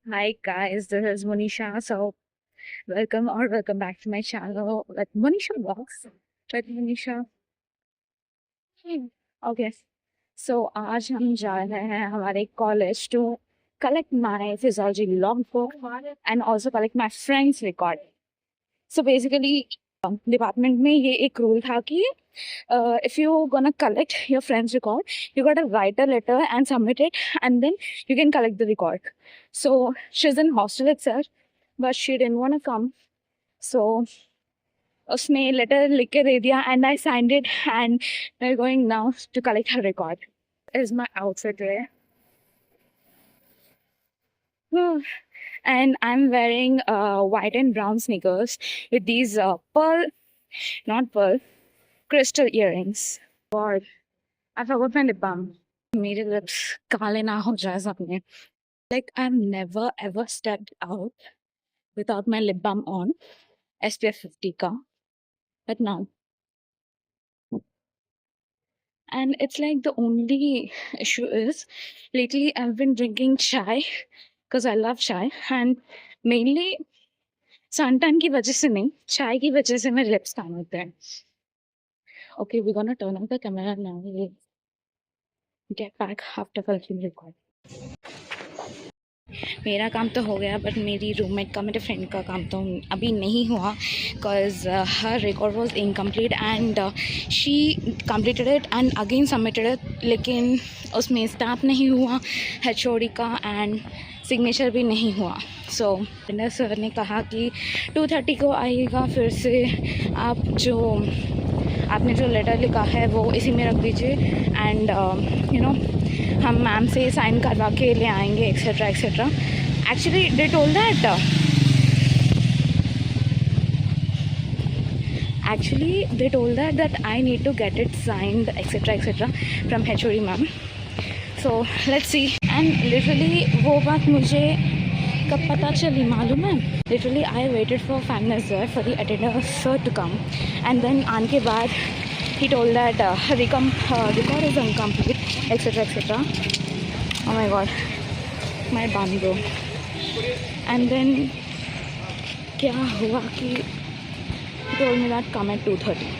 Hi guys, this is Monisha. So welcome back to my channel with Monisha Vlogs with Monisha. Okay, so आज हम जा रहे हैं हमारे college to collect my physiology logbook and also collect my friends record. So basically department में ये एक rule था कि if you gonna collect your friend's record, you gotta write a letter and submit it, and then you can collect the record. So she's in hostel itself, but she didn't want to come. So उसने letter लिख के दे दिया and I signed it and we're going now to collect her record. Is my outfit today. And I'm wearing white and brown sneakers with these not pearl, crystal earrings. God, I forgot my lip balm. मेरे lips काले ना हो जाए सबने. Like I've never ever stepped out without my lip balm on, SPF 50 ka, but now. And it's like the only issue is lately I've been drinking chai because I love chai, and mainly suntan की वजह से नहीं, chai की वजह से मेरे lips tan होते हैं. Okay, we're gonna turn on the camera now. We'll get back after collecting the record. मेरा काम तो हो गया, बट मेरी रूममेट का, मेरे फ्रेंड का काम तो अभी नहीं हुआ because her record was incomplete and she completed it and again submitted it, लेकिन उसमें स्टैम्प नहीं हुआ HOD का एंड सिग्नेचर भी नहीं हुआ. सो सर ने कहा कि 2:30 को आइएगा, फिर से आपने जो लेटर लिखा है वो इसी में रख दीजिए एंड हम मैम से साइन करवा के ले आएंगे etcetera etcetera. Actually they told that I need to get it signed etc from HOD ma'am. So let's see. And literally वो बात मुझे कब पता चली मालूम है? Literally I waited for 5 minutes there for the attendant sir to come, and then आने के बाद he told that record is incomplete etc. Oh my god, my bum bro. And then क्या हुआ कि he told me that come at 2:30.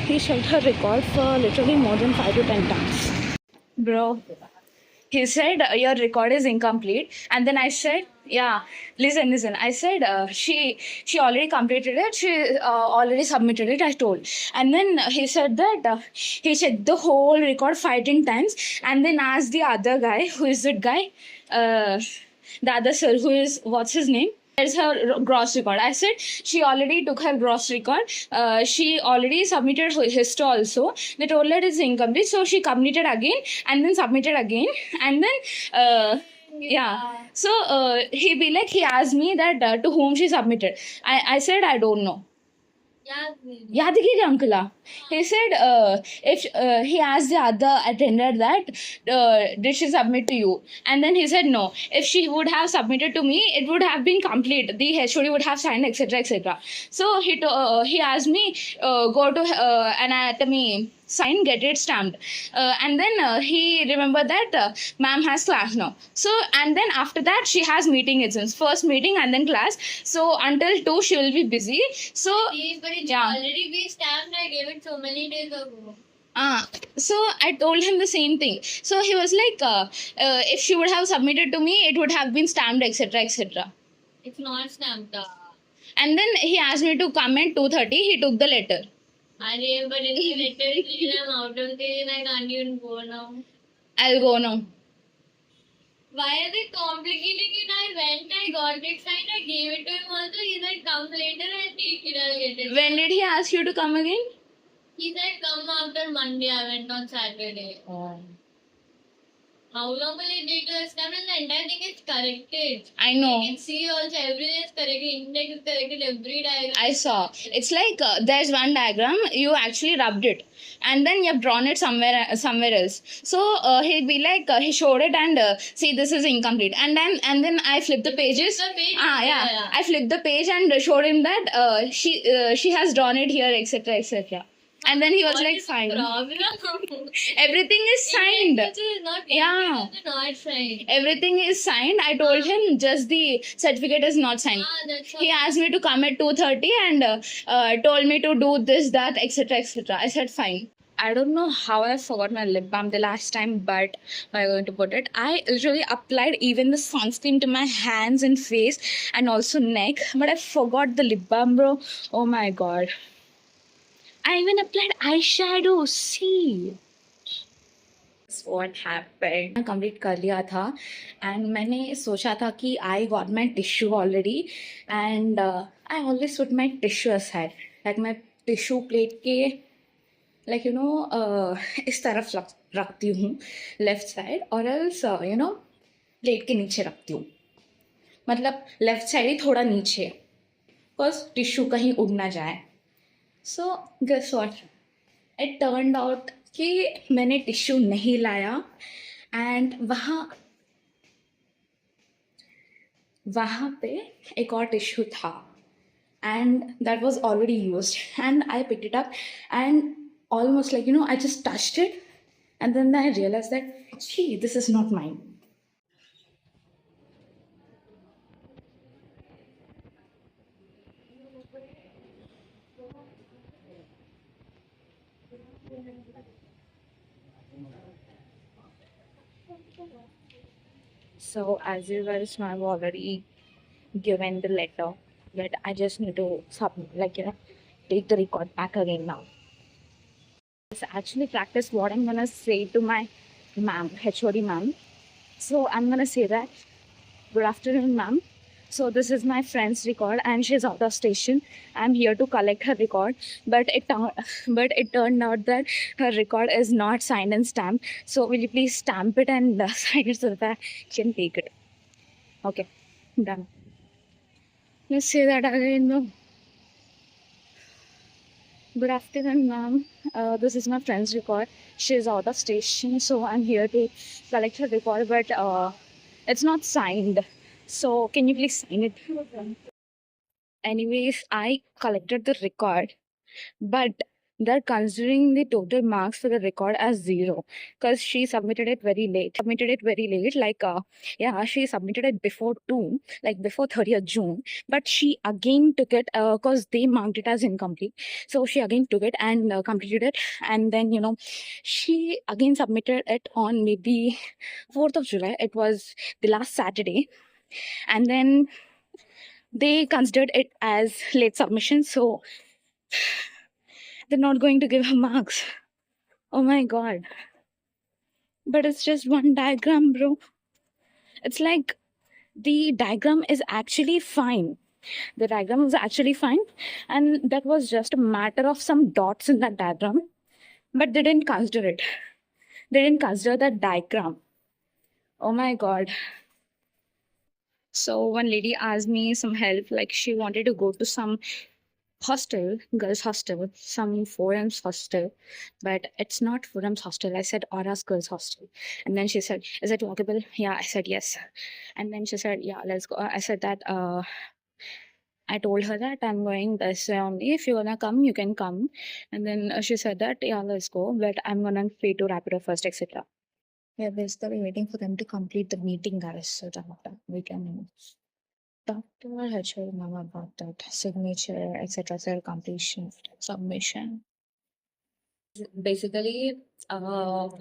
He checked her record for literally more than 5 to 10 times. Bro, he said your record is incomplete, and then I said yeah, listen, I said she already completed it, she already submitted it, I told. And then he said that he checked the whole record 5-10 times and then asked the other guy, who is that guy, the other sir, who is, what's his name, there's her gross record. I said she already took her gross record. She already submitted his to also. They told her it's incomplete, so she completed again and then submitted again, and then yeah. So he asked me that to whom she submitted. I said I don't know. Yadagiri Ankala. He said if he asked the other attendant that did she submit to you, and then he said no. If she would have submitted to me, it would have been complete. The HOD would have signed etc. So he asked me go to anatomy, sign, get it stamped, and then he remembered that ma'am has class now. So and then after that she has meeting exams, first meeting and then class. So until 2 she will be busy. So but it's yeah. already been stamped. I gave it so many days ago. So I told him the same thing. So he was like, if she would have submitted to me, it would have been stamped, etc. It's not stamped. And then he asked me to come at 2:30. He took the letter. I remember in the letter, I'm out of there and I can't even go now. I'll go now. Why is it complicated? I went, I got it signed, I gave it to him also. He said, come later, I'll take it, I'll get it. When did he ask you to come again? He said, come after Monday. I went on Saturday. How long will it take to stamp? And the entire thing is corrected. I know. You can see also everything is corrected. Index is corrected, every diagram. I saw. It's like there's one diagram, you actually rubbed it, and then you have drawn it somewhere else. So he'll be like, he showed it and see this is incomplete, and then I flipped the pages. The page? I flipped the page and showed him that she has drawn it here, etc. And then he was What like, is the fine. problem? Everything is signed. It is not. Yeah. It is not signed. Everything is signed. I told him just the certificate is not signed. That's He asked me to come at 2:30 and told me to do this, that, etc., etc. I said fine. I don't know how I forgot my lip balm the last time, but I'm going to put it. I literally applied even the sunscreen to my hands and face and also neck, but I forgot the lip balm, bro. Oh my god. I even applied eyeshadow. See. What happened? मैं complete कर लिया था and मैंने सोचा था कि I got my tissue already and I always put my tissue aside like मैं tissue plate के लाइक यू नो इस तरफ रखती हूँ लेफ्ट साइड और एल्स यू नो प्लेट के नीचे रखती हूँ मतलब लेफ्ट साइड ही थोड़ा नीचे बिकॉज टिश्यू कहीं उड़ ना जाए so guess what it turned out कि मैंने टिश्यू नहीं लाया एंड वहाँ पे एक और टिश्यू था and that was already used and I picked it up and almost like you know I just touched it and then I realized that gee this is not mine. So as you guys know, I've already given the letter, but I just need to submit, like you know, take the record back again now. Let's actually practice what I'm gonna say to my ma'am, HOD ma'am. So I'm gonna say that, good afternoon, ma'am. So this is my friend's record, and she's out of station. I'm here to collect her record, but it turned out that her record is not signed and stamped. So will you please stamp it and sign it so that I can take it? Okay, done. Let's say that again, though. Good afternoon, ma'am. This is my friend's record. She's out of station, so I'm here to collect her record, but it's not signed. So can you please sign it? Anyways, I collected the record, but they're considering the total marks for the record as 0 because she submitted it very late. Like yeah, she submitted it before 2, like before 30th June, but she again took it because they marked it as incomplete. So she again took it and completed it, and then you know she again submitted it on maybe 4th of July. It was the last Saturday, and then they considered it as late submission, so they're not going to give her marks. Oh my god. But it's just one diagram, bro. It's like the diagram is actually fine. The diagram was actually fine, and that was just a matter of some dots in that diagram. But they didn't consider it. They didn't consider that diagram. Oh my god. So one lady asked me some help, like she wanted to go to some hostel, girls hostel, some forums hostel, but it's not forums hostel. I said Aura's girls hostel, and then she said, "Is it walkable?" Yeah, I said yes, and then she said, "Yeah, let's go." I said that. I told her that I'm going this way only. If you wanna come, you can come. And then she said that, yeah, let's go, but I'm gonna pay to Rapido first, etc. Yeah, basically waiting for them to complete the meeting, guys, so that we can talk to our HR mom about that signature, etc., completion, submission. Basically, our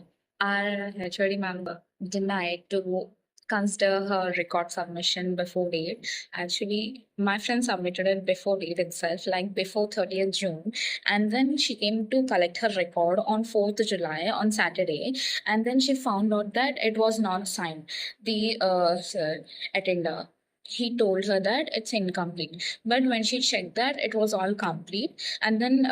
HOD member denied to consider her record submission before date. Actually, my friend submitted it before date itself, like before 30th June. And then she came to collect her record on 4th July on Saturday. And then she found out that it was not signed. The attender, he told her that it's incomplete. But when she checked that, it was all complete. And then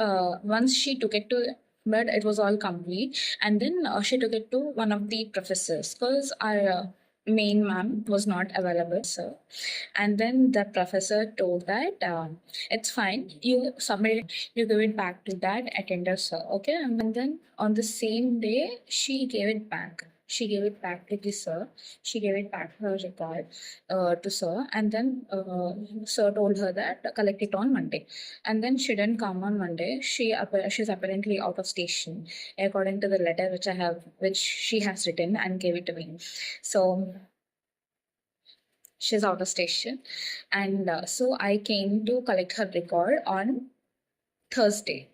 once she took it to but it was all complete, and then she took it to one of the professors because our main ma'am was not available, sir. And then the professor told that it's fine, you submit it, you give it back to that attender, sir. Okay. And then on the same day she gave it back. she gave it back to the sir. She gave it back her record to sir, and then sir told her that collect it on Monday. And then she didn't come on Monday. She's apparently out of station, according to the letter which she has written and gave it to me. So she's out of station, and so I came to collect her record on Thursday.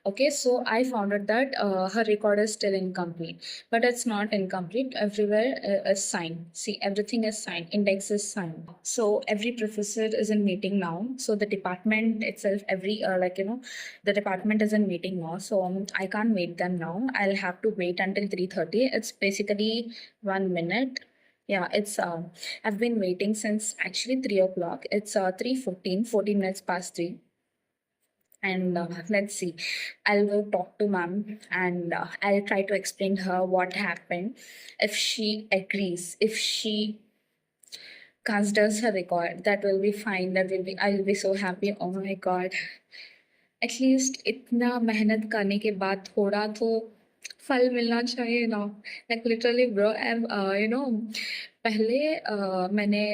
Okay, so I found out that her record is still incomplete, but it's not incomplete. Everywhere is signed. See, everything is signed. Index is signed. So every professor is in meeting now. So the department itself, the department is in meeting now. So I can't meet them now. I'll have to wait until 3:30. It's basically 1 minute. Yeah, it's I've been waiting since actually 3 o'clock. It's 3:14, 14 minutes past 3. And let's see, I'll go talk to mom, and I'll try to explain her what happened. If she agrees, if she considers her record, that will be fine. I'll be so happy. Oh my god, at least इतना मेहनत करने के बाद थोड़ा तो फल मिलना चाहिए ना. Like literally bro, I you know, पहले मैंने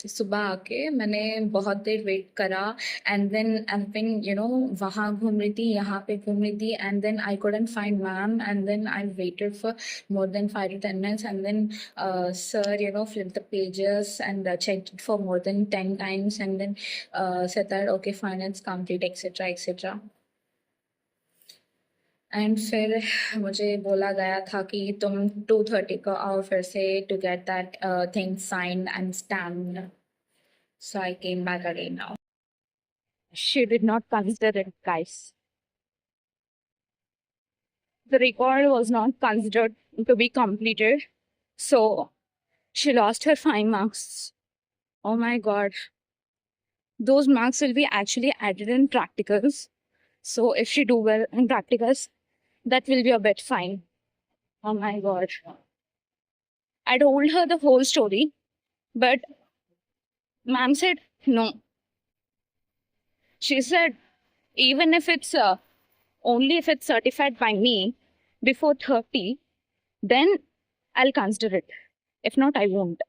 सुबह आके मैंने बहुत देर वेट करा, एंड देन आई बिन वहाँ घूम रही थी, यहाँ पे घूम रही थी, and then I couldn't find ma'am, and then I waited for more than 5 to 10 minutes, and then sir flipped the pages and checked it for more than 10 times, and then said that okay fine, it's complete, etc etc. And फिर मुझे बोला गया था कि तुम 2:30 को आओ फिर से to get that thing signed and stamped. So I came back again now. She did not consider it, guys. The record was not considered to be completed. So she lost her 5 marks. Oh my god. Those marks will be actually added in practicals. So if she do well in practicals, that will be a bit fine. Oh my god. I told her the whole story, but ma'am said no. She said even if it's only if it's certified by me before 30, then I'll consider it. If not, I won't.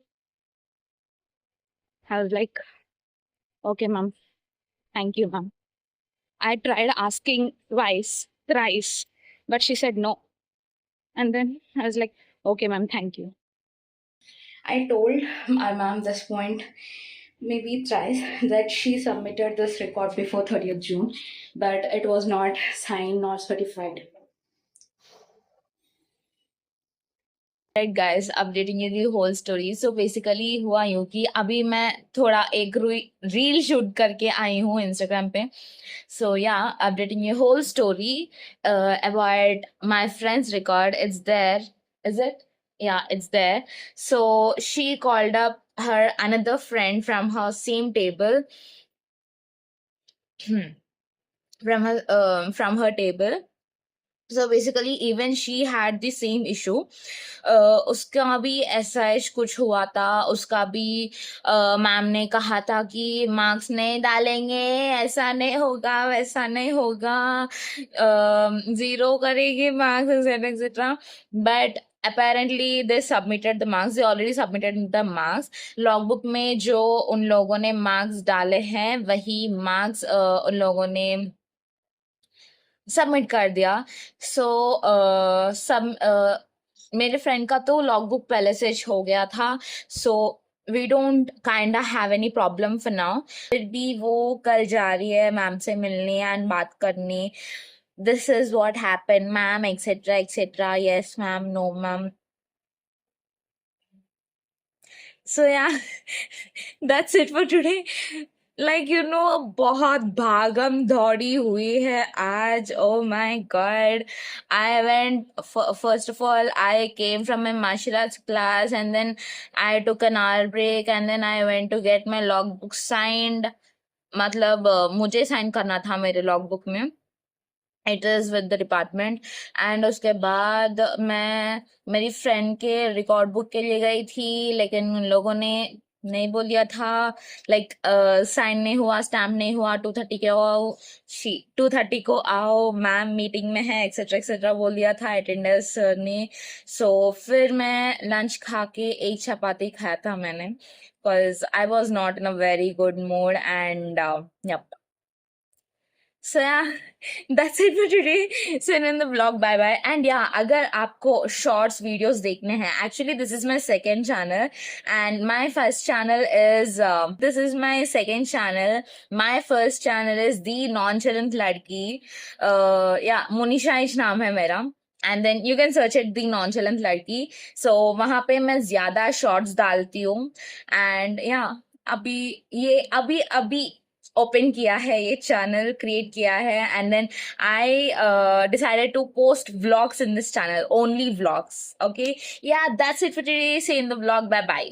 I was like, okay, ma'am. Thank you, ma'am. I tried asking twice, thrice, but she said no. And then I was like, okay, ma'am, thank you. I told my mom this point maybe thrice that she submitted this record before 30th June, but it was not signed nor certified. Right guys, updating you the whole story. So basically हुआ यूं कि अभी मैं थोड़ा एक reel shoot करके आई हूँ Instagram पे. So ya, updating you whole story about my friends record. It's there, is it? Yeah, it's there. So she called up her another friend from her same table, from her table. So basically even she had the same issue. उसका भी ऐसा कुछ हुआ था. उसका भी ma'am ने कहा था कि मार्क्स नहीं डालेंगे, ऐसा नहीं होगा, वैसा नहीं होगा, 0 करेंगे marks, etcetera etcetera. But apparently they submitted the marks. They already submitted the marks. Logbook में जो उन लोगों ने मार्क्स डाले हैं वही मार्क्स उन लोगों ने सबमिट कर दिया. सो मेरे फ्रेंड का तो लॉगबुक पहले से हो गया था. So we don't kind have any problem for now. फिर भी वो कल जा रही है मैम से मिलने एंड बात करने. This is what happened ma'am, etcetera etcetera. Yes ma'am, no ma'am. So yeah, that's it for today. Like बहुत भागम दौड़ी हुई है आज. Oh my god. I went, first of all, I came from my martial arts class, and then I took an hour break, and then I went to get my logbook signed. मतलब मुझे sign करना था मेरे logbook में. It is with the department. And उसके बाद मैं मेरी फ्रेंड के रिकॉर्ड बुक के लिए गई थी, लेकिन उन लोगों ने नहीं बोल दिया था लाइक साइन नहीं हुआ, स्टैम्प नहीं हुआ, 2:30 के आओ, 2:30 को आओ, मैम मीटिंग में है एक्सेट्रा एक्सेट्रा बोल दिया था अटेंडेंस ने. सो फिर मैं लंच खा के एक चपाती खाया था मैंने, because I was not in a very good mood and yep. So yeah, that's it for today. So in the vlog, bye bye. And yeah, अगर आपको shorts videos देखने हैं, actually this is my second channel and my first channel is this is my second channel. My first channel is the nonchalant ladki. Yeah, Monisha इश नाम है मेरा. And then you can search it the nonchalant ladki. So वहाँ पे मैं ज्यादा shorts डालती हूँ. And yeah, अभी ओपन किया है ये चैनल, क्रिएट किया है and then I decided to post vlogs in this channel, only vlogs. Okay, yeah that's it for today. See in the vlog. Bye bye.